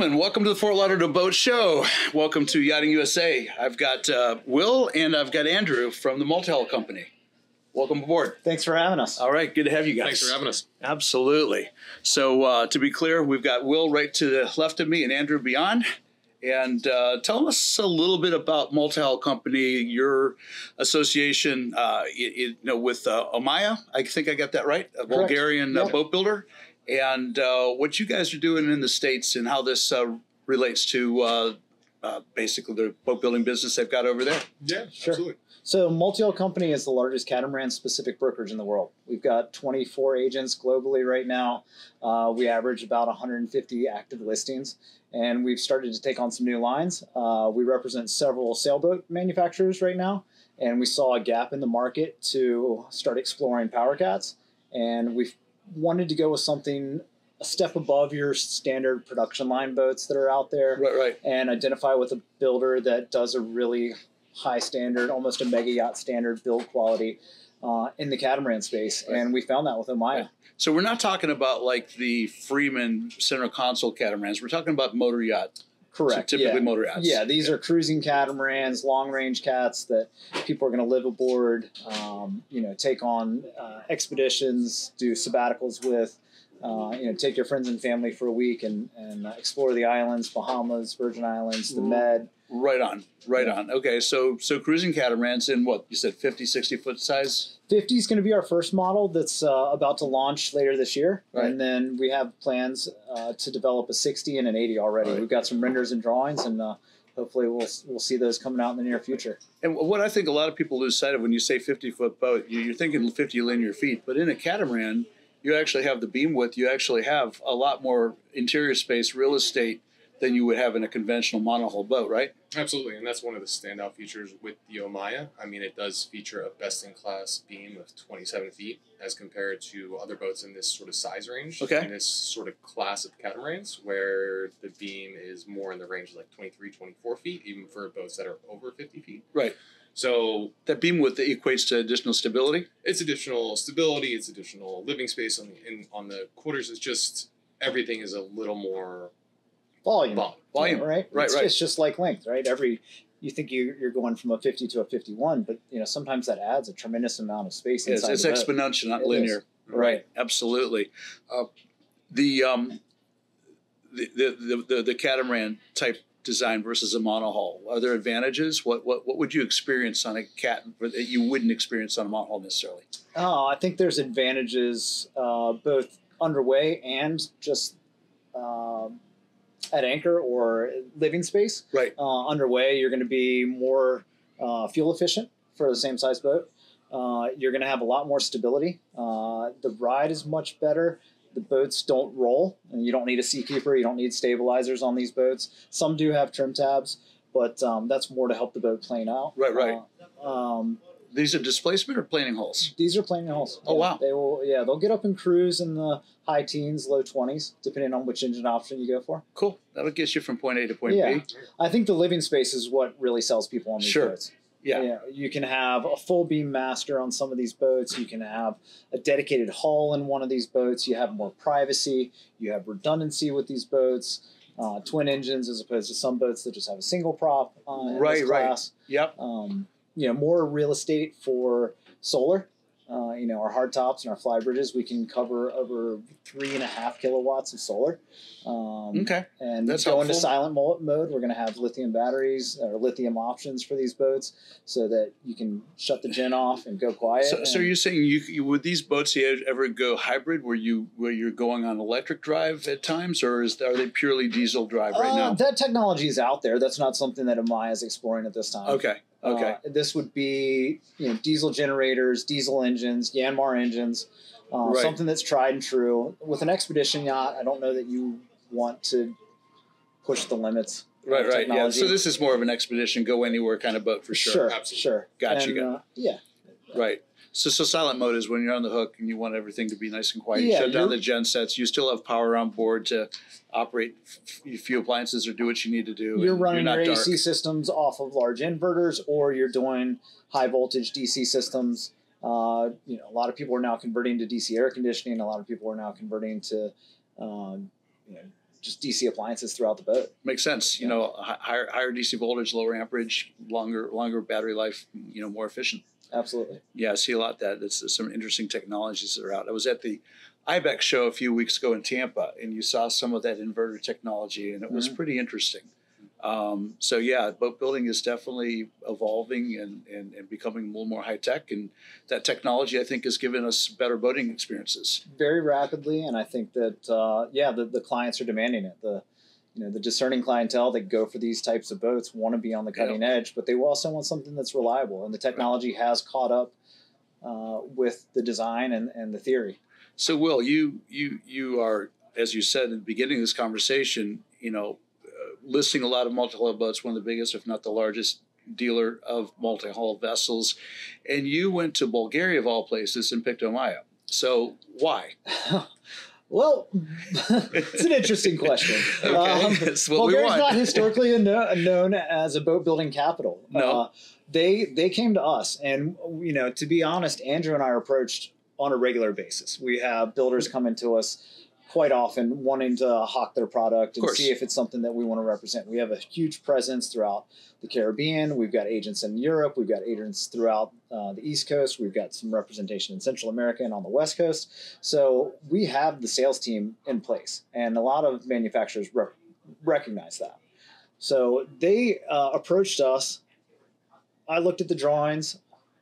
gentlemen, welcome to the Fort Lauderdale Boat Show. Welcome to Yachting USA. I've got Will and I've got Andrew from the Multihull Company. Welcome aboard. Thanks for having us. All right, good to have you guys. Thanks for having us. Absolutely. So to be clear, we've got Will right to the left of me and Andrew beyond. And tell us a little bit about Multihull Company, your association with Omaya. I think I got that right, a Bulgarian boat builder. And what you guys are doing in the States and how this relates to basically the boat building business they've got over there. Yeah, sure. Absolutely. So Multihull Company is the largest catamaran-specific brokerage in the world. We've got 24 agents globally right now. We average about 150 active listings, and we've started to take on some new lines. We represent several sailboat manufacturers right now, and we saw a gap in the market to start exploring power cats, and we've wanted to go with something a step above your standard production line boats that are out there, and identify with a builder that does a really high standard, almost a mega yacht standard build quality in the catamaran space, and we found that with Omaya. So we're not talking about like the Freeman center console catamarans. We're talking about motor yacht. Correct. So typically motor yachts. Yeah, these are cruising catamarans, long-range cats that people are going to live aboard, take on expeditions, do sabbaticals with, take your friends and family for a week and explore the islands, Bahamas, Virgin Islands, the Med. Right on. Okay, so cruising catamarans in what, you said 50, 60-foot size? 50 is going to be our first model that's about to launch later this year. Right. And then we have plans to develop a 60 and an 80 already. We've got some renders and drawings, and hopefully we'll see those coming out in the near future. And what I think a lot of people lose sight of when you say 50-foot boat, you're thinking 50 linear feet. But in a catamaran, you actually have the beam width. You actually have a lot more interior space, real estate, than you would have in a conventional monohull boat, right? Absolutely, and that's one of the standout features with the Omaya. I mean, it does feature a best-in-class beam of 27 feet as compared to other boats in this sort of size range. Okay. In this sort of class of catamarans, where the beam is more in the range of like 23, 24 feet, even for boats that are over 50 feet. Right. So that beam width equates to additional stability? It's additional stability, it's additional living space on the quarters. It's just everything is a little more Volume, right? It's just like length, right? You think you're going from a 50 to a 51, but sometimes that adds a tremendous amount of space inside. It's exponential, not linear. Right. Absolutely. The catamaran type design versus a monohull, are there advantages? What would you experience on a cat that you wouldn't experience on a monohull necessarily? Oh, I think there's advantages both underway and just at anchor or living space. Right. Underway, you're going to be more fuel efficient for the same size boat. You're going to have a lot more stability. The ride is much better. The boats don't roll, and you don't need a seakeeper. You don't need stabilizers on these boats. Some do have trim tabs, but that's more to help the boat plane out. Right. These are displacement or planing hulls? These are planing hulls. Oh, wow. They will. Yeah, they'll get up and cruise in the high teens, low 20s, depending on which engine option you go for. Cool. That'll get you from point A to point B. I think the living space is what really sells people on these boats. Yeah. You can have a full beam master on some of these boats. You can have a dedicated hull in one of these boats. You have more privacy. You have redundancy with these boats. Twin engines as opposed to some boats that just have a single prop in this class. Yep. More real estate for solar. Our hard tops and our fly bridges, we can cover over 3.5 kilowatts of solar. And that's go helpful. into silent mode. We're going to have lithium batteries or lithium options for these boats so that you can shut the gen off and go quiet. So you're saying you would these boats ever go hybrid where you're going on electric drive at times, or are they purely diesel drive right now? That technology is out there. That's not something that Omaya is exploring at this time. Okay. This would be diesel generators, diesel engines, Yanmar engines, something that's tried and true. With an expedition yacht, I don't know that you want to push the limits. Right. Yeah. So this is more of an expedition, go anywhere kind of boat for sure. Sure. Gotcha. Yeah. Right. So silent mode is when you're on the hook and you want everything to be nice and quiet. You shut down the gen sets. You still have power on board to operate a few appliances or do what you need to do. You're running your AC systems off of large inverters, or you're doing high voltage DC systems. A lot of people are now converting to DC air conditioning. A lot of people are now converting to just DC appliances throughout the boat. Makes sense. You know, higher DC voltage, lower amperage, longer battery life, you know, more efficient. Absolutely. Yeah, I see a lot of that. It's some interesting technologies that are out. I was at the IBEX show a few weeks ago in Tampa, and you saw some of that inverter technology, and it was pretty interesting. So yeah, boat building is definitely evolving and becoming a little more high tech, and that technology, I think, has given us better boating experiences very rapidly. And I think that the clients are demanding it. The discerning clientele that go for these types of boats want to be on the cutting edge, but they also want something that's reliable. And the technology has caught up with the design and the theory. So, Will, you are, as you said at the beginning of this conversation, you know, listing a lot of multi-hull boats, one of the biggest, if not the largest dealer of multi-hull vessels. And you went to Bulgaria, of all places, and picked Omaya. So why? Well, it's an interesting question. Okay. That's what we Bulgaria's want. not historically known as a boat building capital. No. They came to us, and you know, to be honest, Andrew and I are approached on a regular basis. We have builders coming to us quite often wanting to hawk their product and see if it's something that we want to represent. We have a huge presence throughout the Caribbean. We've got agents in Europe. We've got agents throughout the East Coast. We've got some representation in Central America and on the West Coast. So we have the sales team in place, and a lot of manufacturers recognize that. So they approached us. I looked at the drawings.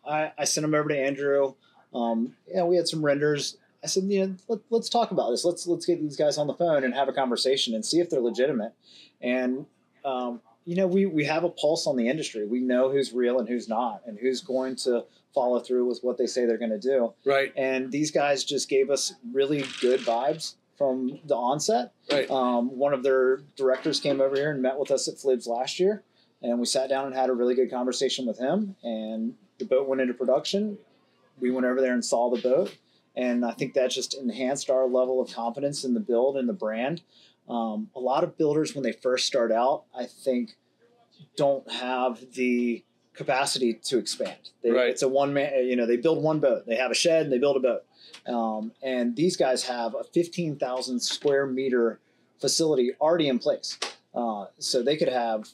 I sent them over to Andrew. We had some renders. I said, let's talk about this. Let's get these guys on the phone and have a conversation and see if they're legitimate. And we have a pulse on the industry. We know who's real and who's not, and who's going to follow through with what they say they're going to do. Right. And these guys just gave us really good vibes from the onset. Right. One of their directors came over here and met with us at FLIBS last year, and we sat down and had a really good conversation with him. And the boat went into production. We went over there and saw the boat. And I think that just enhanced our level of confidence in the build and the brand. A lot of builders, when they first start out, I think don't have the capacity to expand. It's a one-man, they build one boat. They have a shed and they build a boat. And these guys have a 15,000 square meter facility already in place. So they could have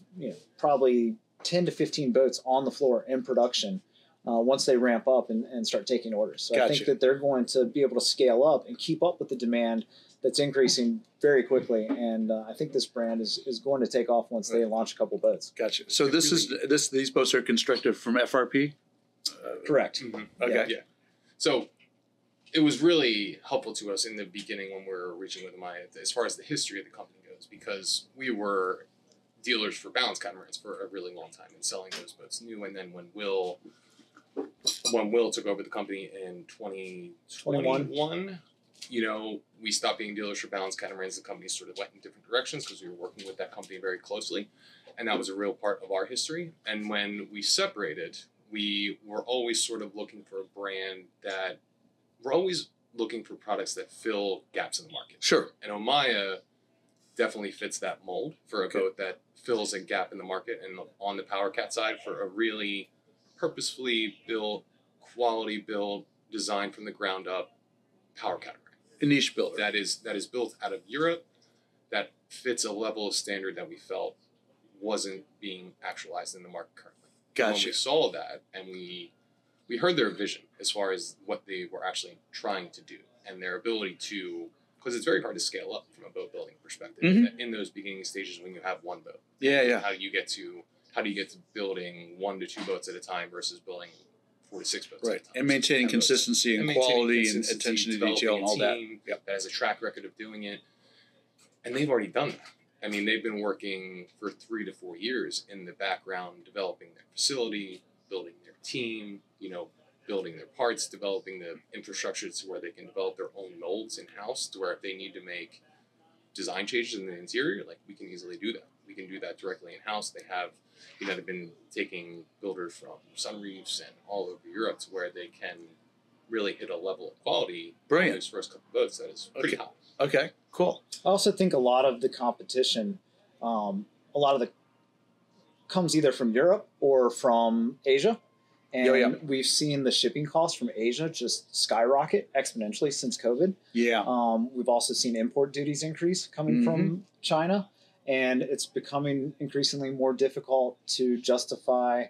probably 10 to 15 boats on the floor in production once they ramp up and start taking orders. So I think that they're going to be able to scale up and keep up with the demand that's increasing very quickly. And I think this brand is going to take off once they launch a couple boats. Gotcha. So these boats are constructed from FRP? Correct. Mm-hmm. Okay. Yeah. So it was really helpful to us in the beginning when we were reaching with Omaya as far as the history of the company goes, because we were dealers for balance catamarans for a really long time and selling those boats new. And then when Will took over the company in 2021, we stopped being dealers for balance catamarans. The company sort of went in different directions because we were working with that company very closely. And that was a real part of our history. And when we separated, we were always sort of looking for a brand that we're always looking for products that fill gaps in the market. Sure. And Omaya definitely fits that mold for a boat that fills a gap in the market, and on the Power Cat side for a really purposefully built, quality build, designed from the ground up Power Catamaran. A niche builder. That is built out of Europe, that fits a level of standard that we felt wasn't being actualized in the market currently. Gotcha. When we saw that, and we heard their vision as far as what they were actually trying to do and their ability to, because it's very hard to scale up from a boat building perspective in those beginning stages when you have one boat. Yeah. How do you get to building 1 to 2 boats at a time versus building 4 to 6 boats at a time? And maintaining consistency and quality and attention to detail and all that. That has a track record of doing it. And they've already done that. I mean, they've been working for 3 to 4 years in the background, developing their facility, building their team, building their parts, developing the infrastructure to where they can develop their own molds in-house, to where if they need to make design changes in the interior, we can easily do that. We can do that directly in-house. They have, they've been taking builders from Sunreefs and all over Europe to where they can really hit a level of quality in those first couple of boats that is pretty high. Okay, cool. I also think a lot of the competition, comes either from Europe or from Asia. And we've seen the shipping costs from Asia just skyrocket exponentially since COVID. Yeah. We've also seen import duties increase coming from China, and it's becoming increasingly more difficult to justify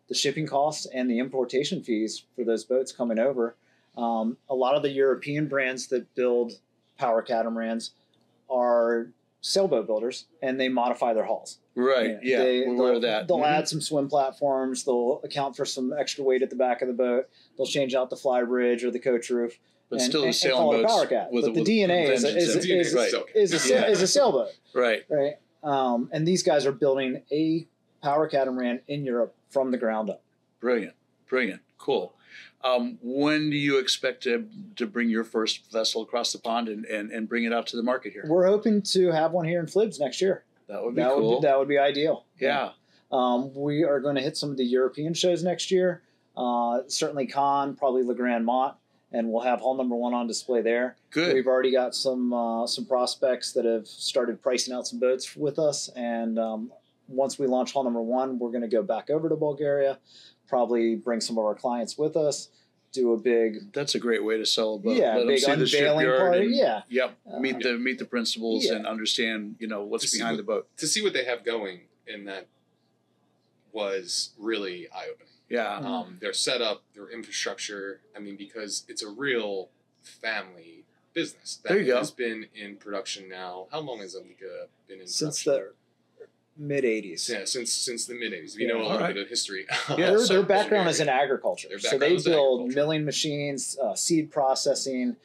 the shipping costs and the importation fees for those boats coming over. A lot of the European brands that build power catamarans are sailboat builders, and they modify their hulls. Right. Yeah. They'll add some swim platforms. They'll account for some extra weight at the back of the boat. They'll change out the fly bridge or the coach roof. But still, the sailing boats. But the DNA is a sailboat. Right. Right. And these guys are building a power catamaran in Europe from the ground up. Brilliant. Cool. When do you expect to bring your first vessel across the pond and bring it out to the market here? We're hoping to have one here in FLIBS next year. That would be cool. That would be ideal. Yeah. We are going to hit some of the European shows next year. Certainly Cannes, probably Le Grand Mont, and we'll have hull number 1 on display there. Good. We've already got some prospects that have started pricing out some boats with us, and once we launch hull number 1, we're going to go back over to Bulgaria, probably bring some of our clients with us, do a big... That's a great way to sell a boat. Yeah, let big them see the unveiling shipyard party. and, Yeah. Yep. Meet the principals and understand, what's behind the boat. To see what they have going in that was really eye-opening. Yeah. Their setup, their infrastructure. I mean, because it's a real family business that has been in production now. How long has Omega been in since production? The mid-'80s. Yeah, since the mid-'80s. We know a little bit of history. Their background is in agriculture. So they build milling machines, seed processing,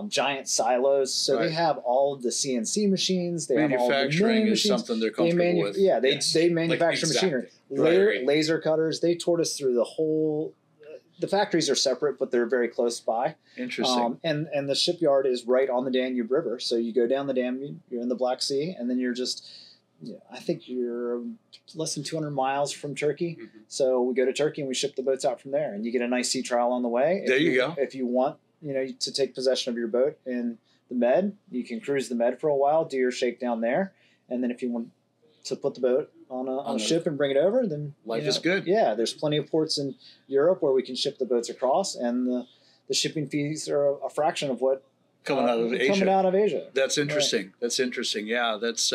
giant silos. So they have all of the CNC machines. They have all the milling machines. Something they're comfortable with. Yeah, they manufacture machinery. Laser cutters. They toured us through the whole... The factories are separate, but they're very close by. Interesting. And the shipyard is right on the Danube River. So you go down the Danube, you're in the Black Sea, and then you're just... I think you're less than 200 miles from Turkey. So we go to Turkey and we ship the boats out from there, and you get a nice sea trial on the way. There you go. If you want, to take possession of your boat in the Med, you can cruise the Med for a while, do your shakedown there, and then if you want to put the boat on a ship and bring it over, then life is good. Yeah, there's plenty of ports in Europe where we can ship the boats across, and the shipping fees are a fraction of what coming out of Asia. That's interesting. Right. That's interesting. Yeah, that's.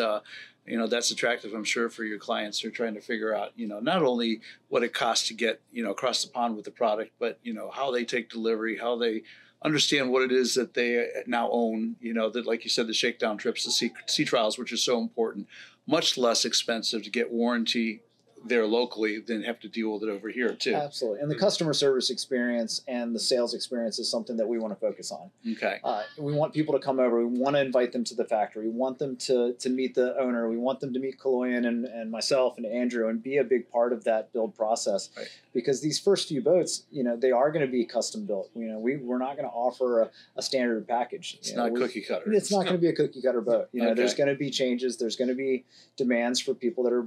That's attractive, I'm sure, for your clients who are trying to figure out, not only what it costs to get, across the pond with the product, but, how they take delivery, how they understand what it is that they now own, that, like you said, the shakedown trips, the sea trials, which is so important, much less expensive to get warranty there locally than have to deal with it over here, too. Absolutely. And the customer service experience and the sales experience is something that we want to focus on. Okay. We want people to come over. We want to invite them to the factory. We want them to meet the owner. We want them to meet Kaloyan and myself and Andrew and be a big part of that build process. Right. Because these first few boats, they are going to be custom built. We're not going to offer a standard package. It's not cookie cutter. It's not going to be a cookie cutter boat. There's going to be changes. There's going to be demands for people that are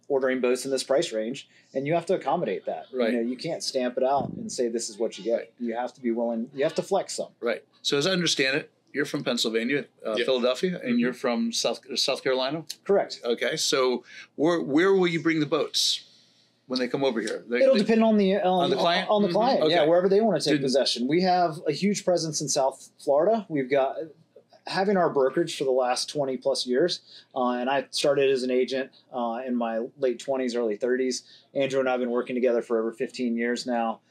ordering boats in this price range, and you have to accommodate that. Right. You can't stamp it out and say this is what you get. You have to be willing. You have to flex some. Right. So as I understand it, you're from Pennsylvania, Philadelphia, and you're from South Carolina. Correct. Okay. So where will you bring the boats when they come over here? It'll depend on the client. On the client. Okay. Yeah, wherever they want to take possession. We have a huge presence in South Florida. We've got. Having our brokerage for the last 20 plus years, and I started as an agent in my late 20s, early 30s. Andrew and I have been working together for over 15 years now.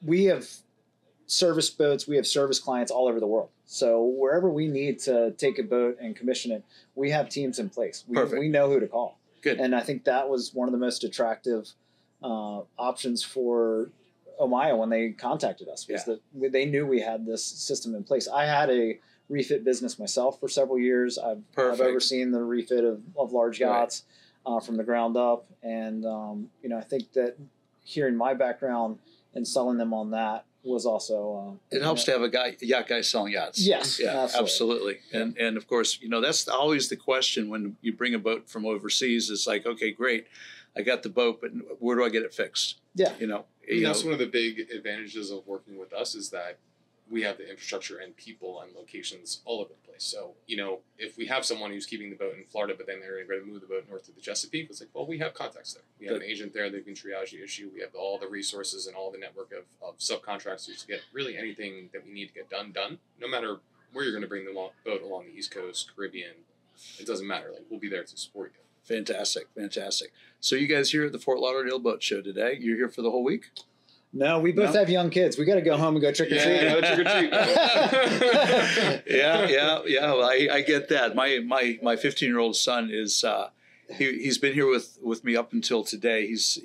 We have service boats, we have service clients all over the world. So wherever we need to take a boat and commission it, we have teams in place. We know who to call. Good. And I think that was one of the most attractive options for Omaya when they contacted us, was that they knew we had this system in place. I had a refit business myself for several years. I've overseen the refit of large yachts from the ground up. And, I think that hearing my background and selling them on that was also... it helps to have a yacht guy selling yachts. Yes, yeah, absolutely. And of course, that's always the question when you bring a boat from overseas. It's like, okay, great, I got the boat, but where do I get it fixed? Yeah. That's one of the big advantages of working with us is that we have the infrastructure and people and locations all over the place. So, you know, if we have someone who's keeping the boat in Florida, but then they're going to move the boat north to the Chesapeake, it's like, well, we have contacts there. We have an agent there that can triage the issue. We have all the resources and all the network of subcontractors to get really anything that we need to get done, no matter where you're going to bring the boat along the East Coast, Caribbean. It doesn't matter. Like, we'll be there to support you. Fantastic, fantastic. So you guys here at the Fort Lauderdale Boat Show today, you're here for the whole week? No, we both have young kids. We got to go home and go trick or treat. Yeah, trick or treat. yeah. Well, I get that. My 15-year-old son is he's been here with me up until today. He's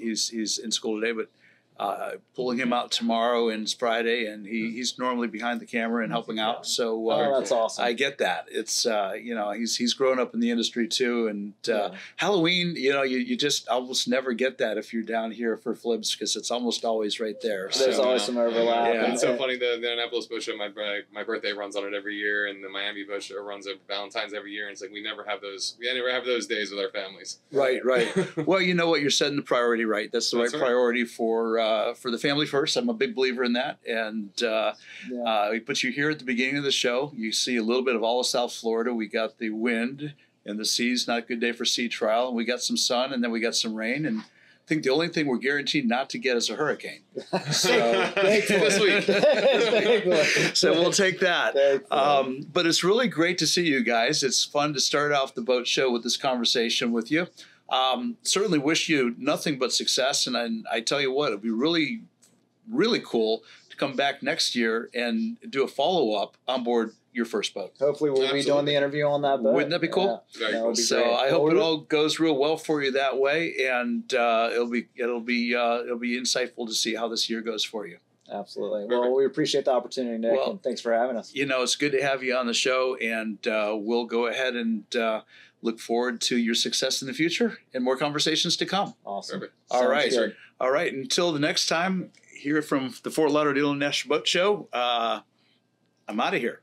in school today, but pulling him out tomorrow and it's Friday, and he's normally behind the camera and helping out. So that's awesome. I get that. It's you know, he's grown up in the industry too, and Halloween, you know, you just almost never get that if you're down here for FLIBS, because it's almost always right there. There's always some overlap. Yeah. It's so funny. The Annapolis Boat Show, my birthday runs on it every year, and the Miami Boat Show runs it Valentine's every year. And it's like we never have those days with our families. Right. Well, you know what? You're setting the priority right. That's the right priority for the family first. I'm a big believer in that. And we put you here at the beginning of the show. You see a little bit of all of South Florida. We got the wind and the seas, not a good day for sea trial. And we got some sun, and then we got some rain. And I think the only thing we're guaranteed not to get is a hurricane. So this week. So we'll take that. But it's really great to see you guys. It's fun to start off the boat show with this conversation with you. Certainly wish you nothing but success. And I tell you what, it'd be really, really cool to come back next year and do a follow-up on board your first boat. Hopefully we'll be doing the interview on that boat. Wouldn't that be cool? Very cool. So I hope it all goes real well for you that way, and it'll be insightful to see how this year goes for you. Absolutely. Well, we appreciate the opportunity, Nick, and thanks for having us. You know, it's good to have you on the show, and we'll go ahead and look forward to your success in the future and more conversations to come. Awesome. Perfect. All right. Good. All right. Until the next time, here from the Fort Lauderdale Boat Show, I'm out of here.